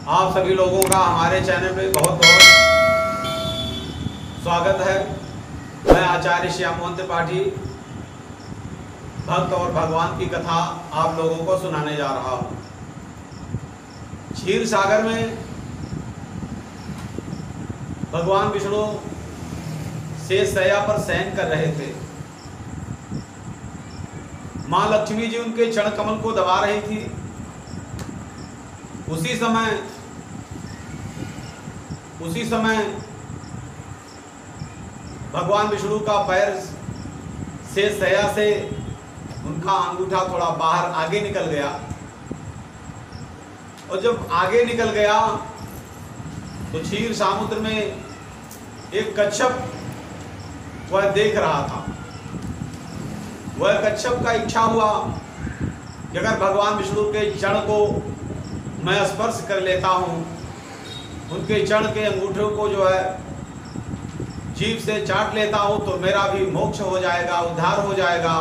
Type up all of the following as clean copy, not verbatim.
आप सभी लोगों का हमारे चैनल पे बहुत बहुत स्वागत है। मैं आचार्य श्याम मोहन त्रिपाठी भक्त और भगवान की कथा आप लोगों को सुनाने जा रहा हूँ। क्षीर सागर में भगवान विष्णु शेष शैया पर शयन कर रहे थे। माँ लक्ष्मी जी उनके चरण कमल को दबा रही थी। उसी समय भगवान विष्णु का पैर शेष शैया से उनका अंगूठा थोड़ा बाहर आगे निकल गया, और जब आगे निकल गया तो क्षीर समुद्र में एक कच्छप वह देख रहा था। वह कच्छप का इच्छा हुआ कि अगर भगवान विष्णु के चरण को मैं स्पर्श कर लेता हूँ, उनके चरण के अंगूठों को जो है जीभ से चाट लेता हूँ, तो मेरा भी मोक्ष हो जाएगा, उद्धार हो जाएगा।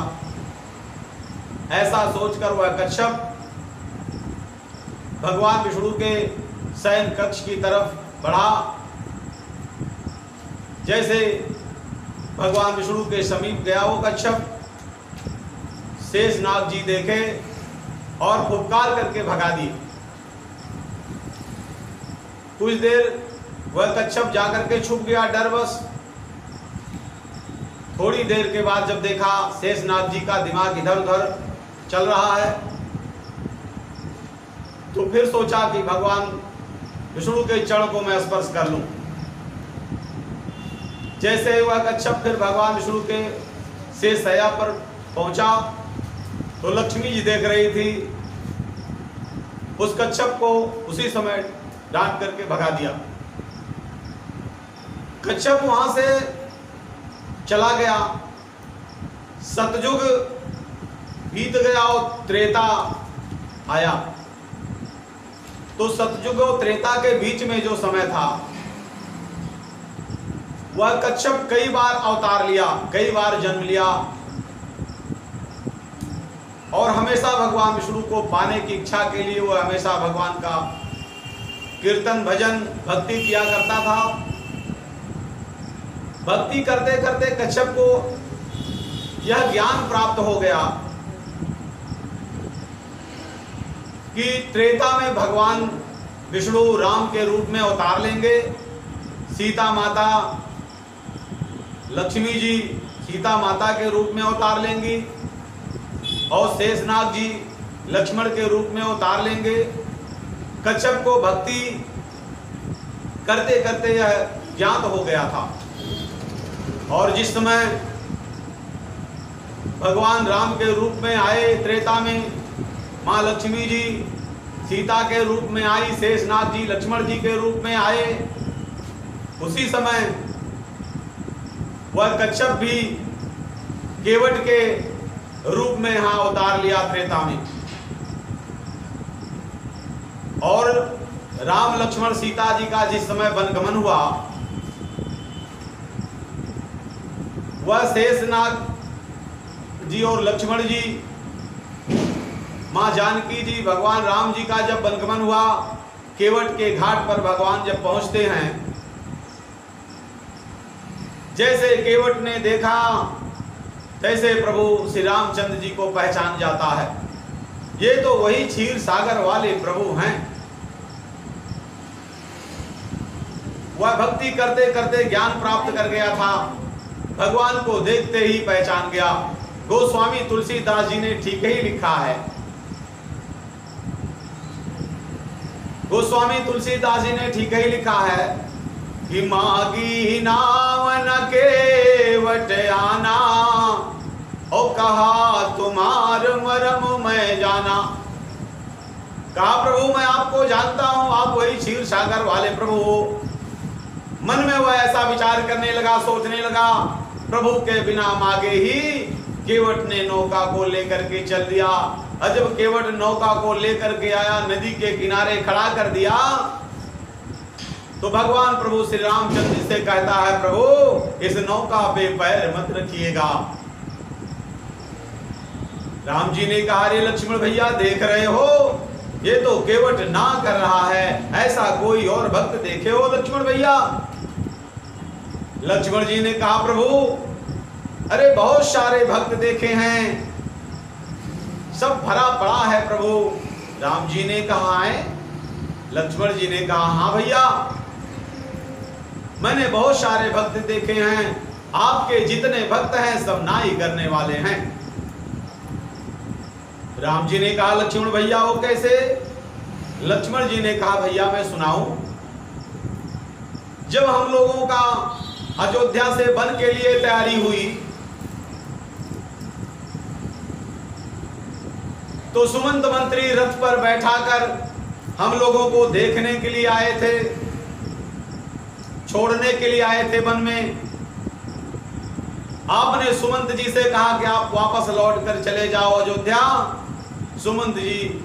ऐसा सोचकर वह कच्छप भगवान विष्णु के शयन कक्ष की तरफ बढ़ा। जैसे भगवान विष्णु के समीप गया वो कच्छप, शेषनाग जी देखे और फुफकार करके भगा दिए। कुछ देर वह कच्छप जाकर के छुप गया डरवश। थोड़ी देर के बाद जब देखा शेषनाग जी का दिमाग इधर उधर चल रहा है, तो फिर सोचा कि भगवान विष्णु के चरण को मैं स्पर्श कर लूं। जैसे वह कच्छप फिर भगवान विष्णु के शेष शैया पर पहुंचा तो लक्ष्मी जी देख रही थी। उस कच्छप को उसी समय डांट करके भगा दिया। कच्छप वहां से चला गया। सतयुग बीत गया और त्रेता आया। तो सतयुग और त्रेता के बीच में जो समय था, वह कच्छप कई बार अवतार लिया, कई बार जन्म लिया, और हमेशा भगवान विष्णु को पाने की इच्छा के लिए वह हमेशा भगवान का कीर्तन भजन भक्ति किया करता था। भक्ति करते करते कच्छप को यह ज्ञान प्राप्त हो गया कि त्रेता में भगवान विष्णु राम के रूप में अवतार लेंगे। सीता माता लक्ष्मी जी सीता माता के रूप में अवतार लेंगी, और शेषनाग जी लक्ष्मण के रूप में अवतार लेंगे। कच्छप को भक्ति करते करते यह ज्ञात हो गया था। और जिस समय भगवान राम के रूप में आए त्रेता में, माँ लक्ष्मी जी सीता के रूप में आई, शेषनाग जी लक्ष्मण जी के रूप में आए, उसी समय वह कच्छप भी केवट के रूप में यहाँ अवतार लिया त्रेता में। और राम लक्ष्मण सीता जी का जिस समय वनगमन हुआ, वह शेषनाग जी और लक्ष्मण जी, मां जानकी जी, भगवान राम जी का जब वनगमन हुआ, केवट के घाट पर भगवान जब पहुंचते हैं, जैसे केवट ने देखा तैसे प्रभु श्री रामचंद्र जी को पहचान जाता है। ये तो वही क्षीर सागर वाले प्रभु हैं। वह भक्ति करते करते ज्ञान प्राप्त कर गया था, भगवान को देखते ही पहचान गया। गोस्वामी तुलसीदास जी ने ठीक ही लिखा है। गोस्वामी तुलसीदास जी ने ठीक ही लिखा है कि मागी नावन केवट आना, और कहा तुम्हार मरम मैं जाना। कहा प्रभु मैं आपको जानता हूं, आप वही क्षीर सागर वाले प्रभु हो। मन में वह ऐसा विचार करने लगा, सोचने लगा, प्रभु के बिना मांगे ही केवट ने नौका को लेकर के चल दिया। और जब केवट नौका को लेकर के आया, नदी के किनारे खड़ा कर दिया, तो भगवान प्रभु श्री रामचंद्र जी से कहता है, प्रभु इस नौका पे पैर मत रखिएगा। राम जी ने कहा, अरे लक्ष्मण भैया देख रहे हो ये तो केवट ना कर रहा है, ऐसा कोई और भक्त देखे हो लक्ष्मण भैया? लक्ष्मण जी ने कहा प्रभु अरे बहुत सारे भक्त देखे हैं, सब भरा पड़ा है प्रभु। राम जी ने कहा है, लक्ष्मण जी ने कहा हाँ भैया मैंने बहुत सारे भक्त देखे हैं, आपके जितने भक्त हैं सब नाई करने वाले हैं। राम जी ने कहा लक्ष्मण भैया वो कैसे? लक्ष्मण जी ने कहा भैया मैं सुनाऊं। जब हम लोगों का अयोध्या से वन के लिए तैयारी हुई तो सुमंत मंत्री रथ पर बैठाकर हम लोगों को देखने के लिए आए थे, छोड़ने के लिए आए थे वन में। आपने सुमंत जी से कहा कि आप वापस लौट कर चले जाओ अयोध्या। सुमंत जी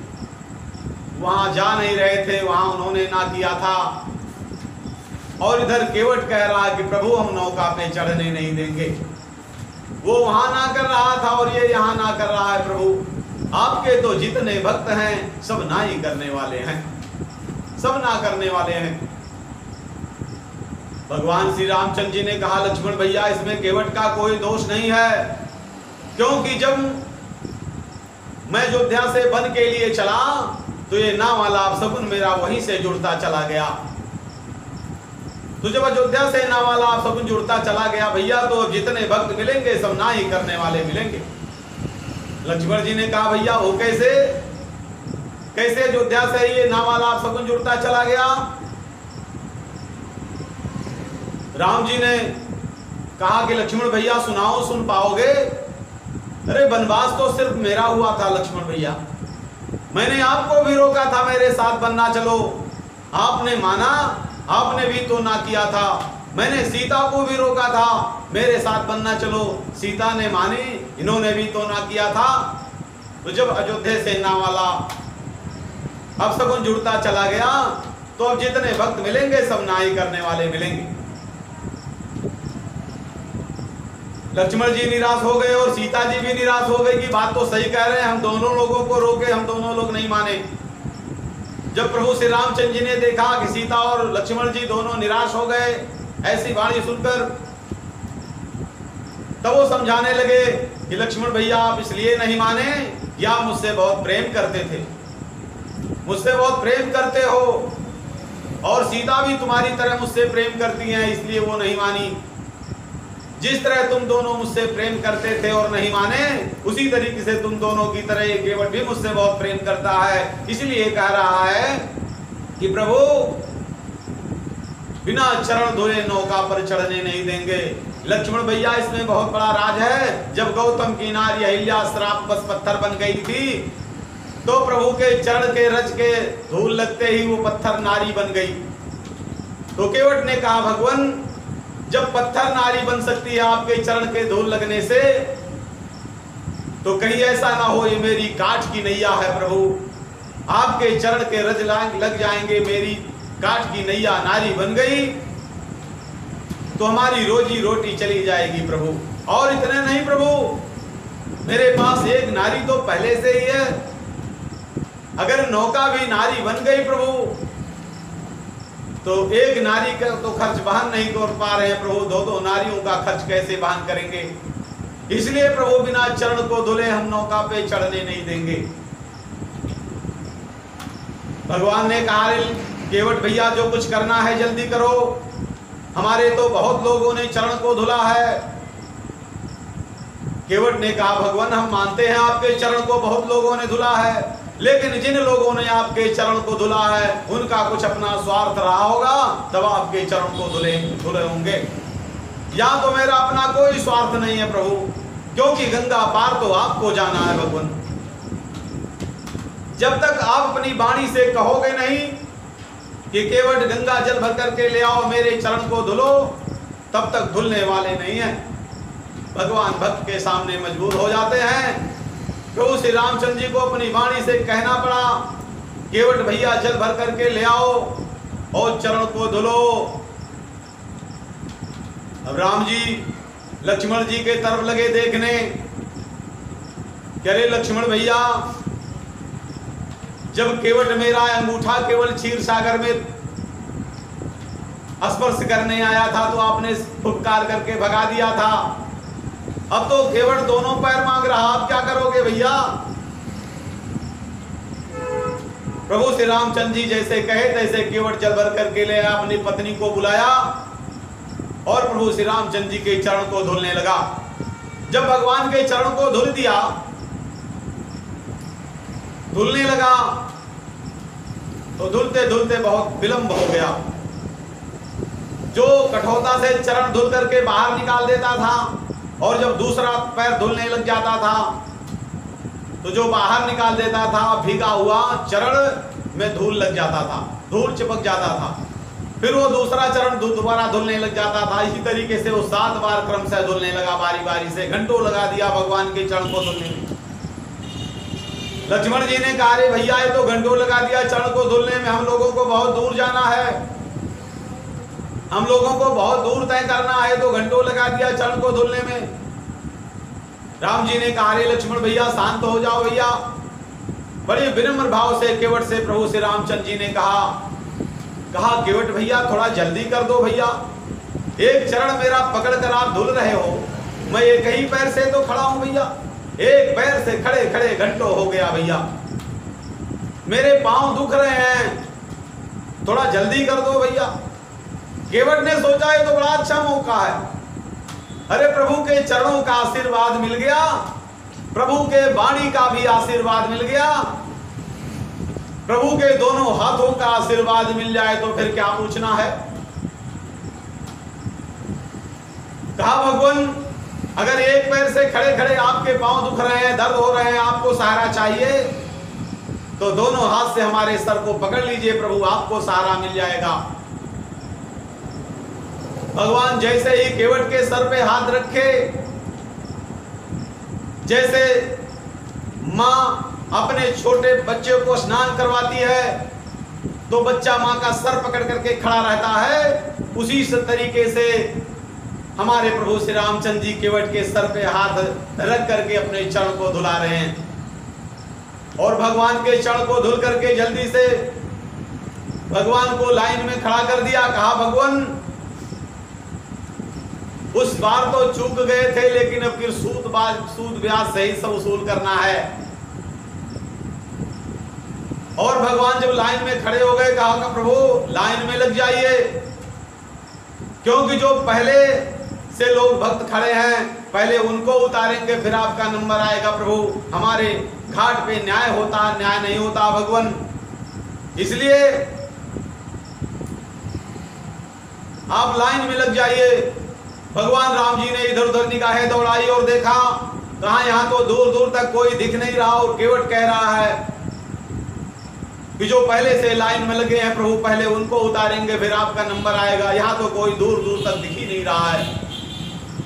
वहां जा नहीं रहे थे, वहां उन्होंने ना किया था। और इधर केवट कह रहा कि प्रभु हम नौका पे चढ़ने नहीं देंगे। वो वहां ना कर रहा था और ये यहां ना कर रहा है। प्रभु आपके तो जितने भक्त हैं सब ना ही करने वाले हैं, सब ना करने वाले हैं। भगवान श्री रामचंद्र जी ने कहा लक्ष्मण भैया इसमें केवट का कोई दोष नहीं है, क्योंकि जब मैं अयोध्या से वन के लिए चला तो ये ना वाला अपशकुन मेरा वहीं से जुड़ता चला गया। तो जब अयोध्या से ना वाला अपशकुन जुड़ता चला गया भैया तो जितने भक्त मिलेंगे सब ना ही करने वाले मिलेंगे। लक्ष्मण जी ने कहा भैया वो कैसे? कैसे अयोध्या से ये ना वाला अपशकुन जुड़ता चला गया? राम जी ने कहा कि लक्ष्मण भैया सुनाओ, सुन पाओगे? अरे वनवास तो सिर्फ मेरा हुआ था लक्ष्मण भैया, मैंने आपको भी रोका था मेरे साथ बनना चलो, आपने माना, आपने भी तो ना किया था। मैंने सीता को भी रोका था मेरे साथ बनना चलो, सीता ने मानी, इन्होंने भी तो ना किया था। तो जब अयोध्या से ना वाला अपशकुन जुड़ता चला गया तो अब जितने भक्त मिलेंगे सब ना ही करने वाले मिलेंगे। लक्ष्मण जी निराश हो गए और सीता जी भी निराश हो गई कि बात तो सही कह रहे हैं, हम दोनों लोगों को रोके, हम दोनों लोग नहीं माने। जब प्रभु श्री रामचंद्र जी ने देखा कि सीता और लक्ष्मण जी दोनों निराश हो गए ऐसी वाणी सुनकर, तब वो समझाने लगे कि लक्ष्मण भैया आप इसलिए नहीं माने कि आप मुझसे बहुत प्रेम करते थे, मुझसे बहुत प्रेम करते हो और सीता भी तुम्हारी तरह मुझसे प्रेम करती हैं, इसलिए वो नहीं मानी। जिस तरह तुम दोनों मुझसे प्रेम करते थे और नहीं माने, उसी तरीके से तुम दोनों की तरह ये केवट भी मुझसे बहुत प्रेम करता है, इसलिए कह रहा है कि प्रभु बिना चरण धोए नौका पर चढ़ने नहीं देंगे। लक्ष्मण भैया इसमें बहुत बड़ा राज है। जब गौतम की नारी अहिल्या श्राप बस पत्थर बन गई थी तो प्रभु के चरण के रज के धूल लगते ही वो पत्थर नारी बन गई। तो केवट ने कहा भगवान जब पत्थर नारी बन सकती है आपके चरण के धूल लगने से, तो कहीं ऐसा ना हो ये मेरी काठ की नैया है प्रभु, आपके चरण के रज लग जाएंगे, मेरी काठ की नैया नारी बन गई तो हमारी रोजी रोटी चली जाएगी प्रभु। और इतने नहीं प्रभु, मेरे पास एक नारी तो पहले से ही है, अगर नौका भी नारी बन गई प्रभु तो एक नारी का तो खर्च वहन नहीं कर पा रहे हैं प्रभु, दो नारियों का खर्च कैसे वहन करेंगे? इसलिए प्रभु बिना चरण को धुले हम नौका पे चढ़ने नहीं देंगे। भगवान ने कहा केवट भैया जो कुछ करना है जल्दी करो, हमारे तो बहुत लोगों ने चरण को धुला है। केवट ने कहा भगवान हम मानते हैं आपके चरण को बहुत लोगों ने धुला है, लेकिन जिन लोगों ने आपके चरण को धुला है उनका कुछ अपना स्वार्थ रहा होगा, तब आपके चरण को धुले होंगे। या तो मेरा अपना कोई स्वार्थ नहीं है प्रभु, क्योंकि गंगा पार तो आपको जाना है भगवान। जब तक आप अपनी वाणी से कहोगे नहीं कि केवट गंगा जल भर करके ले आओ मेरे चरण को धुलो, तब तक धुलने वाले नहीं है। भगवान भक्त के सामने मजबूर हो जाते हैं। प्रभु श्री रामचंद्र जी को अपनी वाणी से कहना पड़ा केवट भैया जल भर करके ले आओ और चरण को धुलो। अब राम जी लक्ष्मण जी के तरफ लगे देखने, कह रहे लक्ष्मण भैया जब केवट मेरा अंगूठा केवल क्षीर सागर में स्पर्श करने आया था तो आपने फुफकार करके भगा दिया था। अब तो केवट दोनों पैर मांग रहा, आप क्या करोगे भैया? प्रभु श्री रामचंद्र जी जैसे कहे तैसे केवट जल भर करके ले आया, अपनी पत्नी को बुलाया और प्रभु श्री रामचंद्र जी के चरण को धुलने लगा। जब भगवान के चरण को धुल दिया, धुलने लगा तो धुलते धुलते बहुत विलंब हो गया। जो कठोरता से चरण धुल करके बाहर निकाल देता था और जब दूसरा पैर धुलने लग जाता था तो जो बाहर निकाल देता था भीगा हुआ चरण में धूल लग जाता था, धूल चिपक जाता था। फिर वो दूसरा चरण दोबारा धुलने लग जाता था। इसी तरीके से वो 7 बार क्रम से धुलने लगा, बारी बारी से। घंटों लगा दिया भगवान के चरण को धुलने में। लक्ष्मण जी ने कहा, अरे भैया ये तो घंटों लगा दिया चरण को धुलने में, हम लोगों को बहुत दूर जाना है, हम लोगों को बहुत दूर तय करना है, तो घंटों लगा दिया चरण को धुलने में। राम जी ने कहा, अरे लक्ष्मण भैया शांत हो जाओ भैया। बड़े विनम्र भाव से केवट से प्रभु श्री रामचंद्र जी ने कहा केवट भैया थोड़ा जल्दी कर दो भैया, एक चरण मेरा पकड़ कर आप धुल रहे हो, मैं एक ही पैर से तो खड़ा हूं भैया, एक पैर से खड़े खड़े घंटों हो गया भैया, मेरे पांव दुख रहे हैं, थोड़ा जल्दी कर दो भैया। केवट ने सोचा ये तो बड़ा अच्छा मौका है, अरे प्रभु के चरणों का आशीर्वाद मिल गया, प्रभु के वाणी का भी आशीर्वाद मिल गया, प्रभु के दोनों हाथों का आशीर्वाद मिल जाए तो फिर क्या पूछना है। कहा भगवान अगर एक पैर से खड़े खड़े आपके पांव दुख रहे हैं, दर्द हो रहे हैं, आपको सहारा चाहिए तो दोनों हाथ से हमारे सर को पकड़ लीजिए प्रभु, आपको सहारा मिल जाएगा। भगवान जैसे ही केवट के सर पे हाथ रखे, जैसे माँ अपने छोटे बच्चे को स्नान करवाती है तो बच्चा माँ का सर पकड़ करके खड़ा रहता है, उसी तरीके से हमारे प्रभु श्री रामचंद्र जी केवट के सर पे हाथ रख करके अपने चरण को धुला रहे हैं। और भगवान के चरण को धुल करके जल्दी से भगवान को लाइन में खड़ा कर दिया। कहा भगवान उस बार तो चूक गए थे, लेकिन अब फिर सूद ब्याज से ही सब वसूल करना है। और भगवान जब लाइन में खड़े हो गए, कहा कि प्रभु लाइन में लग जाइए, क्योंकि जो पहले से लोग भक्त खड़े हैं पहले उनको उतारेंगे, फिर आपका नंबर आएगा प्रभु। हमारे घाट पे न्याय होता, न्याय नहीं होता भगवान, इसलिए आप लाइन में लग जाइए। भगवान राम जी ने इधर उधर निगाहें दौड़ाई और देखा, कहा यहाँ तो दूर दूर तक कोई दिख नहीं रहा, और केवट कह रहा है कि जो पहले से लाइन में लगे हैं प्रभु पहले उनको उतारेंगे, फिर आपका नंबर आएगा। यहाँ तो कोई दूर दूर तक दिख ही नहीं रहा है।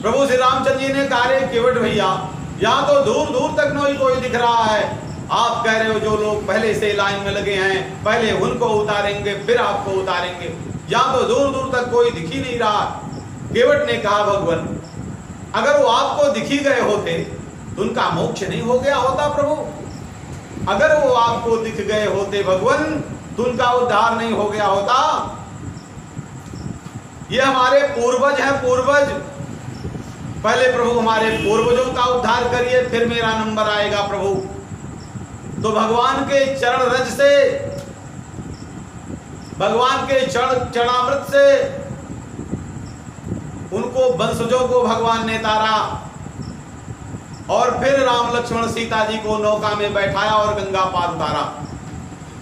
प्रभु श्री रामचंद्र जी ने कहा केवट भैया यहाँ तो दूर दूर तक नहीं कोई दिख रहा है, आप कह रहे हो जो लोग पहले से लाइन में लगे हैं पहले उनको उतारेंगे फिर आपको उतारेंगे, यहाँ तो दूर दूर तक कोई दिख ही नहीं रहा। केवट ने कहा भगवान अगर वो आपको दिख ही गए होते तो उनका मोक्ष नहीं हो गया होता प्रभु, अगर वो आपको दिख गए होते भगवान तो उनका उद्धार नहीं हो गया होता। ये हमारे पूर्वज हैं, पूर्वज, पहले प्रभु हमारे पूर्वजों का उद्धार करिए फिर मेरा नंबर आएगा प्रभु। तो भगवान के चरण रज से, भगवान के चरणामृत से उनको वंशजों को भगवान ने तारा, और फिर राम लक्ष्मण सीता जी को नौका में बैठाया और गंगा पार उतारा।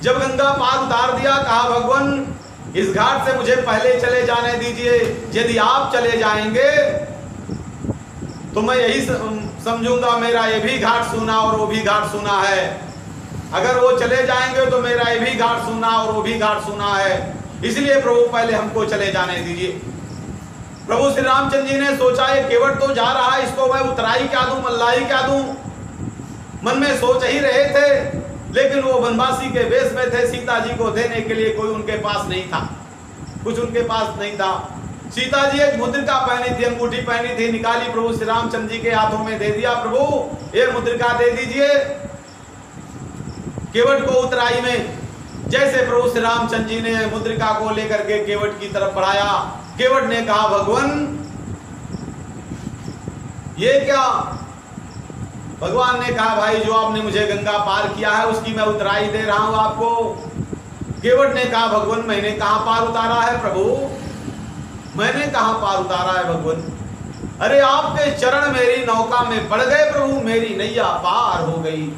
जब गंगा पार उतार दिया, कहा भगवान इस घाट से मुझे पहले चले जाने दीजिए, यदि आप चले जाएंगे तो मैं यही समझूंगा मेरा ये भी घाट सूना और वो भी घाट सूना है, अगर वो चले जाएंगे तो मेरा ये भी घाट सूना और वो भी घाट सूना है, इसलिए प्रभु पहले हमको चले जाने दीजिए। प्रभु श्री रामचंद्र जी ने सोचा ये केवट तो जा रहा है, इसको मैं उतराई क्या दूं, मल्लाई क्या दूं, मन में सोच ही रहे थे, लेकिन वो वनवासी के वेश में थे, सीता जी को देने के लिए कोई उनके पास नहीं था, कुछ उनके पास नहीं था। सीता जी एक मुद्रिका पहनी थी, अंगूठी पहनी थी, निकाली प्रभु श्री रामचंद्र जी के हाथों में दे दिया, प्रभु ये मुद्रिका दे दीजिए, केवट को उतराई में जैसे प्रभु श्री रामचंद्र जी ने मुद्रिका को लेकर के केवट की तरफ बढ़ाया, केवट ने कहा भगवान ये क्या? भगवान ने कहा भाई जो आपने मुझे गंगा पार किया है उसकी मैं उतराई दे रहा हूं आपको। केवट ने कहा भगवान मैंने कहां पार उतारा है प्रभु, मैंने कहां पार उतारा है भगवान? अरे आपके चरण मेरी नौका में पड़ गए प्रभु, मेरी नैया पार हो गई।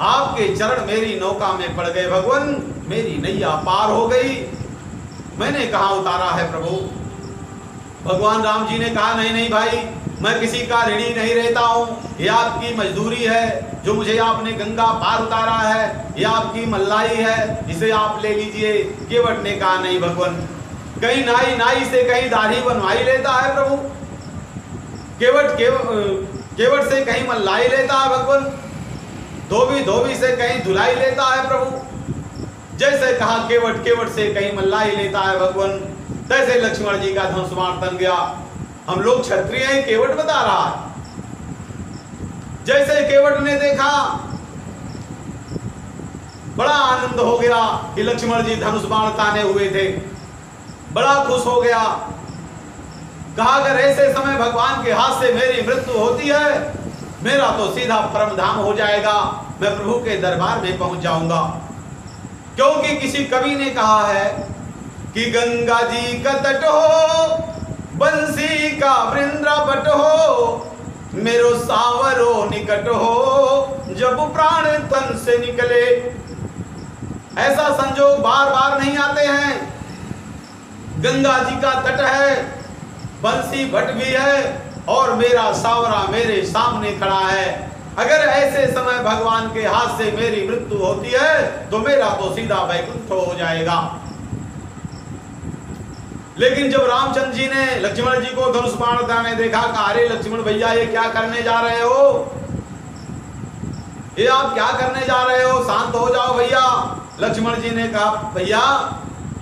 आपके चरण मेरी नौका में पड़ गए भगवान, मेरी नैया पार हो गई। मैंने कहां उतारा है प्रभु? भगवान राम जी ने कहा नहीं नहीं भाई, मैं किसी का ऋणी नहीं रहता हूं, ये आपकी मजदूरी है, जो मुझे आपने गंगा पार उतारा है ये आपकी मल्लाई है, इसे आप ले लीजिए। केवट ने कहा नहीं भगवान, कहीं नाई से कहीं दाढ़ी बनवाई लेता है प्रभु, केवट से कहीं मल्लाई लेता है भगवान, धोबी से कहीं धुलाई लेता है प्रभु। जैसे कहा केवट से कहीं मल्लाई लेता है भगवान, तैसे लक्ष्मण जी का धनुष बाण तन गया। हम लोग क्षत्रिय हैं, केवट बता रहा है। जैसे केवट ने देखा बड़ा आनंद हो गया कि लक्ष्मण जी धनुष बाण ताने हुए थे, बड़ा खुश हो गया। कहा अगर ऐसे समय भगवान के हाथ से मेरी मृत्यु होती है, मेरा तो सीधा परम धाम हो जाएगा, मैं प्रभु के दरबार में पहुंच जाऊंगा। क्योंकि किसी कवि ने कहा है कि गंगा जी का तट हो, बंसी का वृंदावट हो, मेरो सावरो निकट हो, जब प्राण तन से निकले। ऐसा संजोग बार बार नहीं आते हैं। गंगा जी का तट है, बंसी भट्ट भी है और मेरा सावरा मेरे सामने खड़ा है। अगर ऐसे समय भगवान के हाथ से मेरी मृत्यु होती है तो मेरा तो सीधा वैकुंठ हो जाएगा। लेकिन जब रामचंद्र जी ने लक्ष्मण जी को धनुष बाण ताने देखा, कहा अरे लक्ष्मण भैया ये क्या करने जा रहे हो, ये आप क्या करने जा रहे हो, शांत हो जाओ भैया। लक्ष्मण जी ने कहा भैया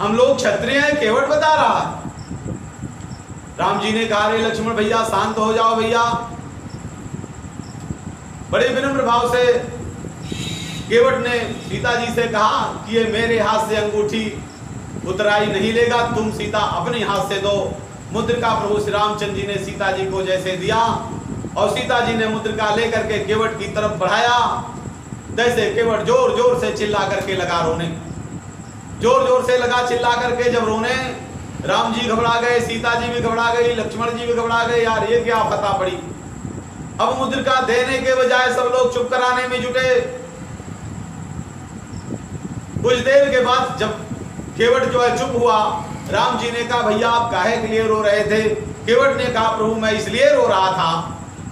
हम लोग क्षत्रिय हैं, केवट बता रहा है। राम जी ने कहा अरे लक्ष्मण भैया शांत हो जाओ भैया। बड़े विनम्र भाव से केवट ने सीता जी से कहा कि ये मेरे हाथ से अंगूठी उतराई नहीं लेगा, तुम सीता अपने हाथ से दो। मुद्रिका प्रभु श्री रामचंद्र जी ने सीता जी को जैसे दिया और सीता जी ने मुद्रिका लेकर के केवट की तरफ बढ़ाया, तैसे केवट जोर जोर से चिल्ला करके लगा रोने, जोर जोर से लगा चिल्ला करके जब रोने, राम जी घबरा गए, सीता जी भी घबरा गई, लक्ष्मण जी भी घबरा गए। यार ये क्या फता पड़ी। अब मुद्रिका देने के बजाय सब लोग चुप कराने में जुटे। कुछ देर के बाद जब केवट जो है चुप हुआ, राम जी ने कहा भैया आप काहे के लिए रो रहे थे? केवट ने कहा प्रभु मैं इसलिए रो रहा था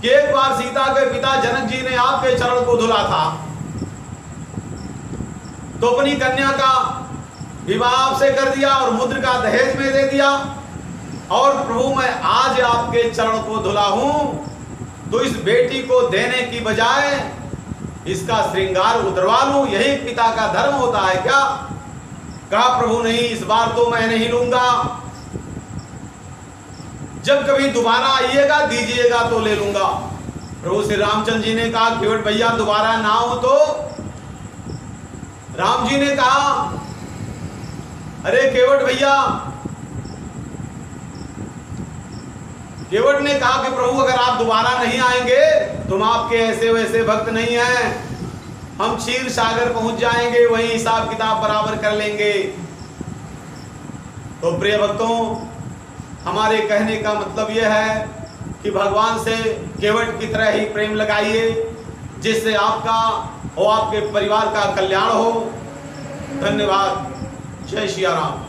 कि एक बार सीता के पिता जनक जी ने आपके चरण को धुला था, तो अपनी कन्या का विवाह आपसे कर दिया और मुद्रिका दहेज में दे दिया, और प्रभु मैं आज आपके चरण को धुला हूं तो इस बेटी को देने की बजाय इसका श्रृंगार उतरवा लूं, यही पिता का धर्म होता है क्या? कहा प्रभु नहीं, इस बार तो मैं नहीं लूंगा, जब कभी दोबारा आइएगा दीजिएगा तो ले लूंगा। प्रभु श्री रामचंद्र जी ने कहा केवट भैया दोबारा ना हो तो? राम जी ने कहा अरे केवट भैया, केवट ने कहा कि प्रभु अगर आप दोबारा नहीं आएंगे तुम आपके ऐसे वैसे भक्त नहीं हैं, हम क्षीर सागर पहुंच जाएंगे, वही हिसाब किताब बराबर कर लेंगे। तो प्रिय भक्तों, हमारे कहने का मतलब यह है कि भगवान से केवट की तरह ही प्रेम लगाइए, जिससे आपका और आपके परिवार का कल्याण हो। धन्यवाद। जय श्री राम।